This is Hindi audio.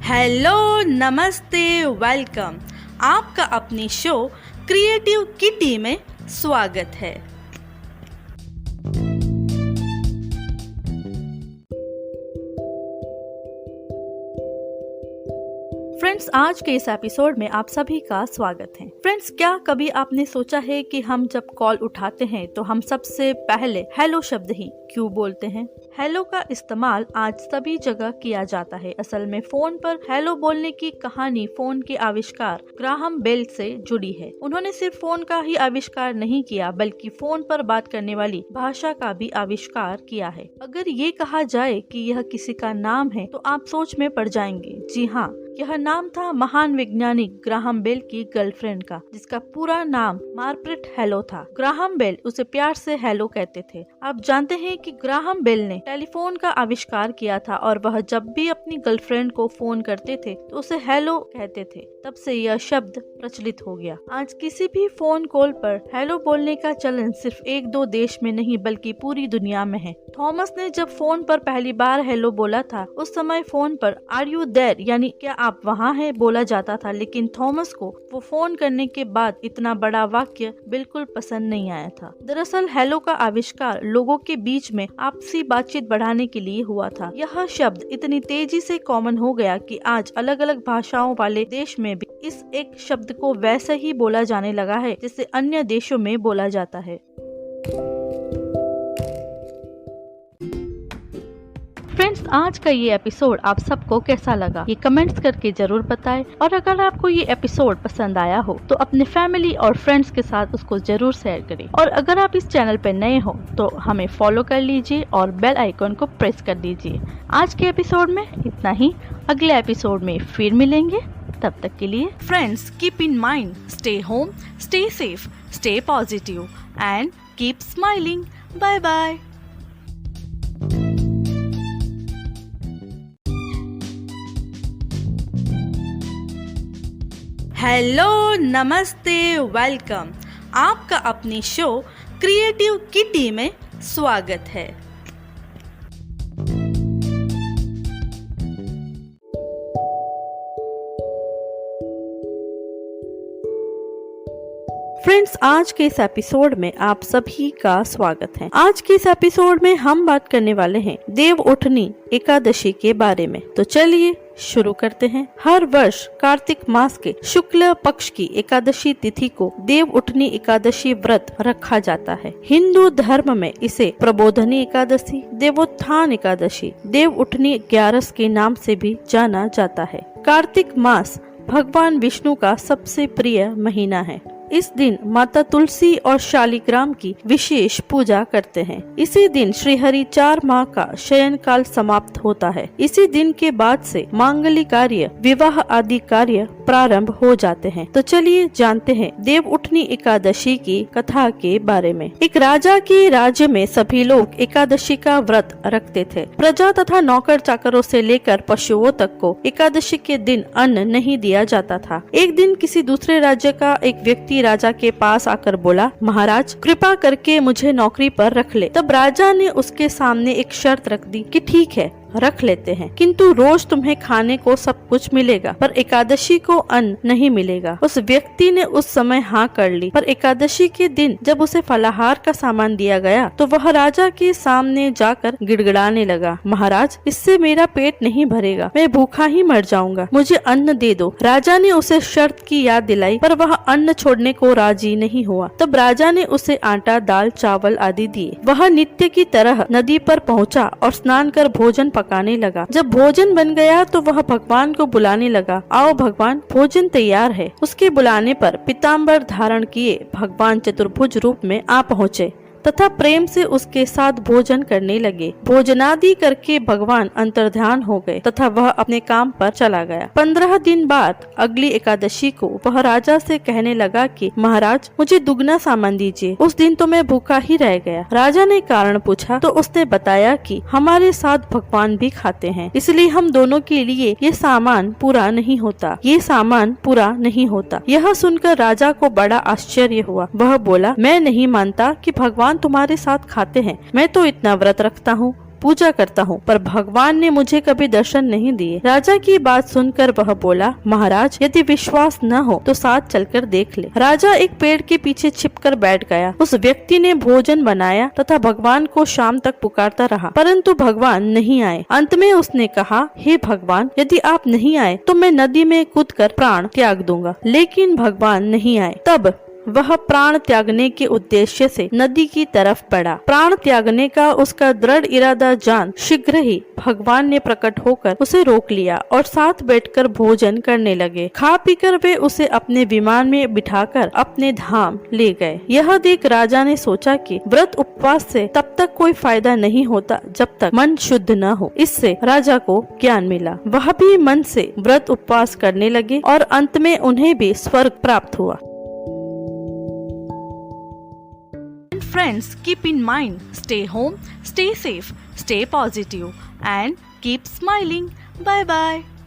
हेलो, नमस्ते, वेलकम। आपका अपनी शो क्रिएटिव किटी में स्वागत है। फ्रेंड्स, आज के इस एपिसोड में आप सभी का स्वागत है। फ्रेंड्स, क्या कभी आपने सोचा है कि हम जब कॉल उठाते हैं तो हम सबसे पहले हेलो शब्द ही क्यों बोलते हैं? हेलो का इस्तेमाल आज सभी जगह किया जाता है। असल में फोन पर हेलो बोलने की कहानी फोन के आविष्कार ग्राहम बेल से जुड़ी है। उन्होंने सिर्फ फोन का ही आविष्कार नहीं किया बल्कि फोन पर बात करने वाली भाषा का भी आविष्कार किया है। अगर ये कहा जाए कि यह किसी का नाम है तो आप सोच में पड़ जाएंगे। जी हाँ, यह नाम था महान वैज्ञानिक ग्राहम बेल की गर्लफ्रेंड का, जिसका पूरा नाम मार्गरेट हेलो था। ग्राहम बेल उसे प्यार से हेलो कहते थे। आप जानते हैं कि ग्राहम बेल ने टेलीफोन का आविष्कार किया था और वह जब भी अपनी गर्लफ्रेंड को फोन करते थे तो उसे हेलो कहते थे। तब से यह शब्द प्रचलित हो गया। आज किसी भी फोन कॉल पर हेलो बोलने का चलन सिर्फ एक दो देश में नहीं बल्कि पूरी दुनिया में है। थॉमस ने जब फोन पर पहली बार हेलो बोला था, उस समय फोन पर आर यू देयर यानी क्या आप वहाँ हैं बोला जाता था, लेकिन थॉमस को वो फोन करने के बाद इतना बड़ा वाक्य बिल्कुल पसंद नहीं आया था। दरअसल हेलो का आविष्कार लोगों के बीच में आपसी बातचीत बढ़ाने के लिए हुआ था। यह शब्द इतनी तेजी से कॉमन हो गया कि आज अलग अलग भाषाओं वाले देश में भी इस एक शब्द को वैसे ही बोला जाने लगा है जैसे अन्य देशों में बोला जाता है। फ्रेंड्स, आज का ये एपिसोड आप सबको कैसा लगा ये कमेंट्स करके जरूर बताएं। और अगर आपको ये एपिसोड पसंद आया हो तो अपने फैमिली और फ्रेंड्स के साथ उसको जरूर शेयर करें। और अगर आप इस चैनल पर नए हो तो हमें फॉलो कर लीजिए और बेल आइकन को प्रेस कर दीजिए। आज के एपिसोड में इतना ही। अगले एपिसोड में फिर मिलेंगे। तब तक के लिए friends, keep in mind, stay home, stay safe, stay positive and keep smiling. Bye bye. Hello, नमस्ते, वेलकम। आपका अपनी शो क्रिएटिव किटी में स्वागत है। फ्रेंड्स, आज के इस एपिसोड में आप सभी का स्वागत है। आज के इस एपिसोड में हम बात करने वाले हैं देव उठनी एकादशी के बारे में। तो चलिए शुरू करते हैं। हर वर्ष कार्तिक मास के शुक्ल पक्ष की एकादशी तिथि को देव उठनी एकादशी व्रत रखा जाता है। हिंदू धर्म में इसे प्रबोधनी एकादशी, देवोत्थान एकादशी, देव उठनी 11 के नाम से भी जाना जाता है। कार्तिक मास भगवान विष्णु का सबसे प्रिय महीना है। इस दिन माता तुलसी और शालिग्राम की विशेष पूजा करते हैं। इसी दिन श्री हरि 4 माह का शयन काल समाप्त होता है। इसी दिन के बाद से मांगलिक कार्य, विवाह आदि कार्य प्रारंभ हो जाते हैं। तो चलिए जानते हैं देव उठनी एकादशी की कथा के बारे में। एक राजा के राज्य में सभी लोग एकादशी का व्रत रखते थे। प्रजा तथा नौकर चाकरों से लेकर पशुओं तक को एकादशी के दिन अन्न नहीं दिया जाता था। एक दिन किसी दूसरे राज्य का एक व्यक्ति राजा के पास आकर बोला, महाराज कृपा करके मुझे नौकरी पर रख ले। तब राजा ने उसके सामने एक शर्त रख दी कि ठीक है, रख लेते हैं, किंतु रोज तुम्हें खाने को सब कुछ मिलेगा पर एकादशी को अन्न नहीं मिलेगा। उस व्यक्ति ने उस समय हाँ कर ली। पर एकादशी के दिन जब उसे फलाहार का सामान दिया गया तो वह राजा के सामने जाकर गिड़गिड़ाने लगा, महाराज इससे मेरा पेट नहीं भरेगा, मैं भूखा ही मर जाऊंगा, मुझे अन्न दे दो। राजा ने उसे शर्त की याद दिलाई पर वह अन्न छोड़ने को राजी नहीं हुआ। तब राजा ने उसे आटा, दाल, चावल आदि दिए। वह नित्य की तरह नदी पर पहुँचा और स्नान कर भोजन पकाने लगा। जब भोजन बन गया तो वह भगवान को बुलाने लगा, आओ भगवान भोजन तैयार है। उसके बुलाने पर पीताम्बर धारण किए भगवान चतुर्भुज रूप में आ पहुँचे तथा प्रेम से उसके साथ भोजन करने लगे। भोजनादि करके भगवान अंतर्ध्यान हो गए तथा वह अपने काम पर चला गया। 15 दिन बाद अगली एकादशी को वह राजा से कहने लगा कि महाराज मुझे दुगना सामान दीजिए, उस दिन तो मैं भूखा ही रह गया। राजा ने कारण पूछा तो उसने बताया कि हमारे साथ भगवान भी खाते हैं, इसलिए हम दोनों के लिए ये सामान पूरा नहीं होता, ये सामान पूरा नहीं होता। यह सुनकर राजा को बड़ा आश्चर्य हुआ। वह बोला, मैं नहीं मानता कि भगवान तुम्हारे साथ खाते हैं, मैं तो इतना व्रत रखता हूँ, पूजा करता हूँ, पर भगवान ने मुझे कभी दर्शन नहीं दिए। राजा की बात सुनकर वह बोला, महाराज यदि विश्वास न हो तो साथ चलकर देख ले। राजा एक पेड़ के पीछे छिपकर बैठ गया। उस व्यक्ति ने भोजन बनाया तथा भगवान को शाम तक पुकारता रहा, परंतु भगवान नहीं आए। अंत में उसने कहा, हे भगवान, यदि आप नहीं आए तो मैं नदी में कूदकर प्राण त्याग दूंगा। लेकिन भगवान नहीं आए। तब वह प्राण त्यागने के उद्देश्य से नदी की तरफ बढ़ा। प्राण त्यागने का उसका दृढ़ इरादा जान शीघ्र ही भगवान ने प्रकट होकर उसे रोक लिया और साथ बैठकर भोजन करने लगे। खा पीकर वे उसे अपने विमान में बिठाकर अपने धाम ले गए। यह देख राजा ने सोचा कि व्रत उपवास से तब तक कोई फायदा नहीं होता जब तक मन शुद्ध न हो। इससे राजा को ज्ञान मिला। वह भी मन से व्रत उपवास करने लगे और अंत में उन्हें भी स्वर्ग प्राप्त हुआ। Friends, keep in mind, stay home, stay safe, stay positive and keep smiling. Bye bye.